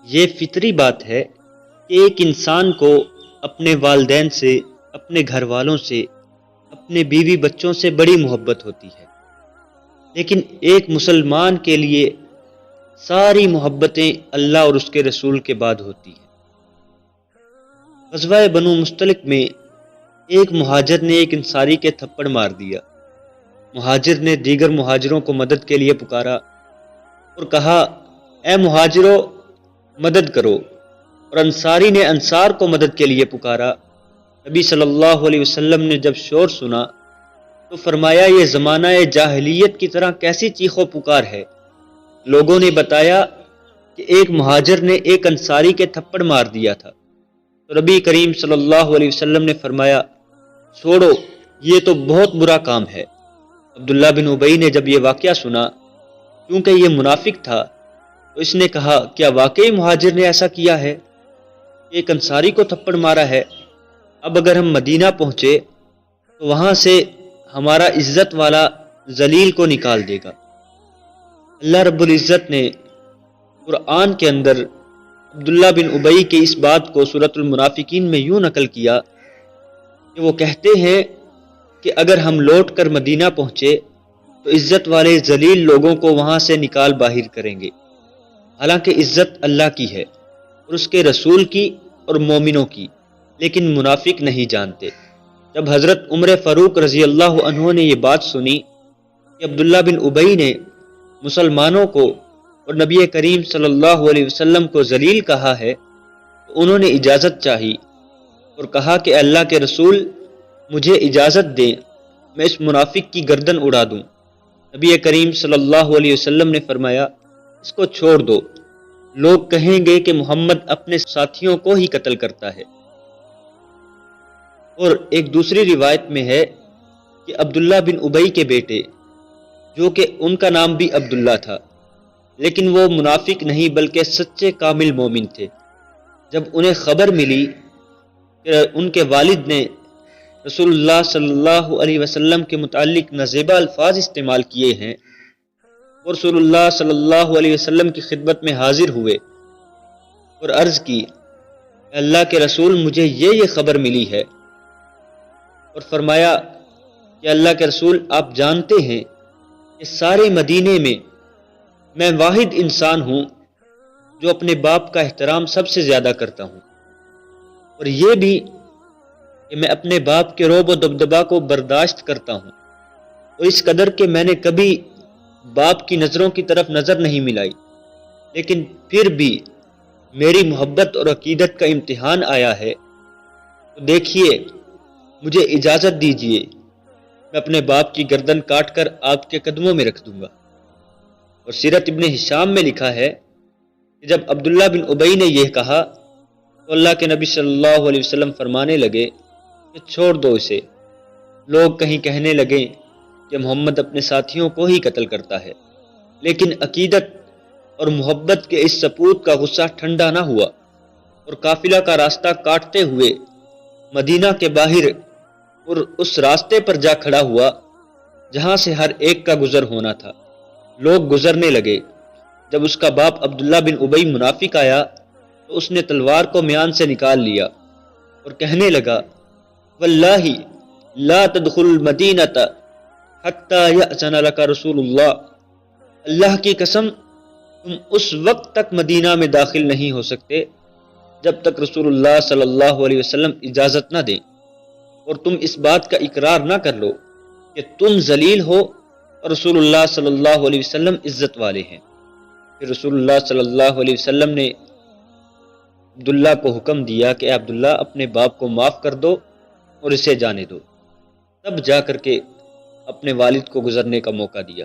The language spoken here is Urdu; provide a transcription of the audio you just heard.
یہ فطری بات ہے کہ ایک انسان کو اپنے والدین سے، اپنے گھر والوں سے، اپنے بیوی بچوں سے بڑی محبت ہوتی ہے، لیکن ایک مسلمان کے لیے ساری محبتیں اللہ اور اس کے رسول کے بعد ہوتی ہیں۔ غزوہ بنو مستلق میں ایک مہاجر نے ایک انصاری کے تھپڑ مار دیا۔ مہاجر نے دیگر مہاجروں کو مدد کے لیے پکارا اور کہا، اے مہاجروں مدد کرو، اور انصاری نے انصار کو مدد کے لیے پکارا۔ نبی صلی اللہ علیہ وسلم نے جب شور سنا تو فرمایا، یہ زمانہ جاہلیت کی طرح کیسی چیخ و پکار ہے؟ لوگوں نے بتایا کہ ایک مہاجر نے ایک انصاری کے تھپڑ مار دیا تھا، تو نبی کریم صلی اللہ علیہ وسلم نے فرمایا، چھوڑو، یہ تو بہت برا کام ہے۔ عبداللہ بن ابی نے جب یہ واقعہ سنا، کیونکہ یہ منافق تھا، تو اس نے کہا، کیا واقعی مہاجر نے ایسا کیا ہے؟ ایک انصاری کو تھپڑ مارا ہے۔ اب اگر ہم مدینہ پہنچے تو وہاں سے ہمارا عزت والا ذلیل کو نکال دے گا۔ اللہ رب العزت نے قرآن کے اندر عبداللہ بن ابی کی اس بات کو سورۃ المنافقین میں یوں نقل کیا کہ وہ کہتے ہیں کہ اگر ہم لوٹ کر مدینہ پہنچے تو عزت والے ذلیل لوگوں کو وہاں سے نکال باہر کریں گے، حالانکہ عزت اللہ کی ہے اور اس کے رسول کی اور مومنوں کی، لیکن منافق نہیں جانتے۔ جب حضرت عمر فاروق رضی اللہ عنہ نے یہ بات سنی کہ عبداللہ بن ابی نے مسلمانوں کو اور نبی کریم صلی اللہ علیہ وسلم کو ذلیل کہا ہے، تو انہوں نے اجازت چاہی اور کہا کہ اللہ کے رسول مجھے اجازت دیں، میں اس منافق کی گردن اڑا دوں۔ نبی کریم صلی اللہ علیہ وسلم نے فرمایا، اس کو چھوڑ دو، لوگ کہیں گے کہ محمد اپنے ساتھیوں کو ہی قتل کرتا ہے۔ اور ایک دوسری روایت میں ہے کہ عبداللہ بن ابی کے بیٹے، جو کہ ان کا نام بھی عبداللہ تھا، لیکن وہ منافق نہیں بلکہ سچے کامل مومن تھے، جب انہیں خبر ملی کہ ان کے والد نے رسول اللہ صلی اللہ علیہ وسلم کے متعلق نازیبہ الفاظ استعمال کیے ہیں، اور رسول اللہ صلی اللہ علیہ وسلم کی خدمت میں حاضر ہوئے اور عرض کی، اللہ کے رسول مجھے یہ خبر ملی ہے، اور فرمایا کہ اللہ کے رسول آپ جانتے ہیں کہ سارے مدینے میں واحد انسان ہوں جو اپنے باپ کا احترام سب سے زیادہ کرتا ہوں، اور یہ بھی کہ میں اپنے باپ کے رعب و دبدبا کو برداشت کرتا ہوں، اور اس قدر کہ میں نے کبھی باپ کی نظروں کی طرف نظر نہیں ملائی، لیکن پھر بھی میری محبت اور عقیدت کا امتحان آیا ہے، تو دیکھیے مجھے اجازت دیجیے، میں اپنے باپ کی گردن کاٹ کر آپ کے قدموں میں رکھ دوں گا۔ اور سیرت ابن ہشام میں لکھا ہے کہ جب عبداللہ بن ابی نے یہ کہا تو اللہ کے نبی صلی اللہ علیہ وسلم فرمانے لگے کہ چھوڑ دو اسے، لوگ کہیں کہنے لگے کہ محمد اپنے ساتھیوں کو ہی قتل کرتا ہے، لیکن عقیدت اور محبت کے اس سپوت کا غصہ ٹھنڈا نہ ہوا، اور قافلہ کا راستہ کاٹتے ہوئے مدینہ کے باہر اور اس راستے پر جا کھڑا ہوا جہاں سے ہر ایک کا گزر ہونا تھا۔ لوگ گزرنے لگے۔ جب اس کا باپ عبداللہ بن ابی منافق آیا تو اس نے تلوار کو میان سے نکال لیا اور کہنے لگا، واللہ لا تدخل المدینۃ حتی یأذن لک رسول اللہ، اللہ کی قسم تم اس وقت تک مدینہ میں داخل نہیں ہو سکتے جب تک رسول اللہ صلی اللہ علیہ وسلم اجازت نہ دیں، اور تم اس بات کا اقرار نہ کر لو کہ تم ذلیل ہو اور رسول اللہ صلی اللہ علیہ وسلم عزت والے ہیں۔ پھر رسول اللہ صلی اللہ علیہ وسلم نے عبداللہ کو حکم دیا کہ اے عبداللہ اپنے باپ کو معاف کر دو اور اسے جانے دو، تب جا کر کے اپنے والد کو گزرنے کا موقع دیا۔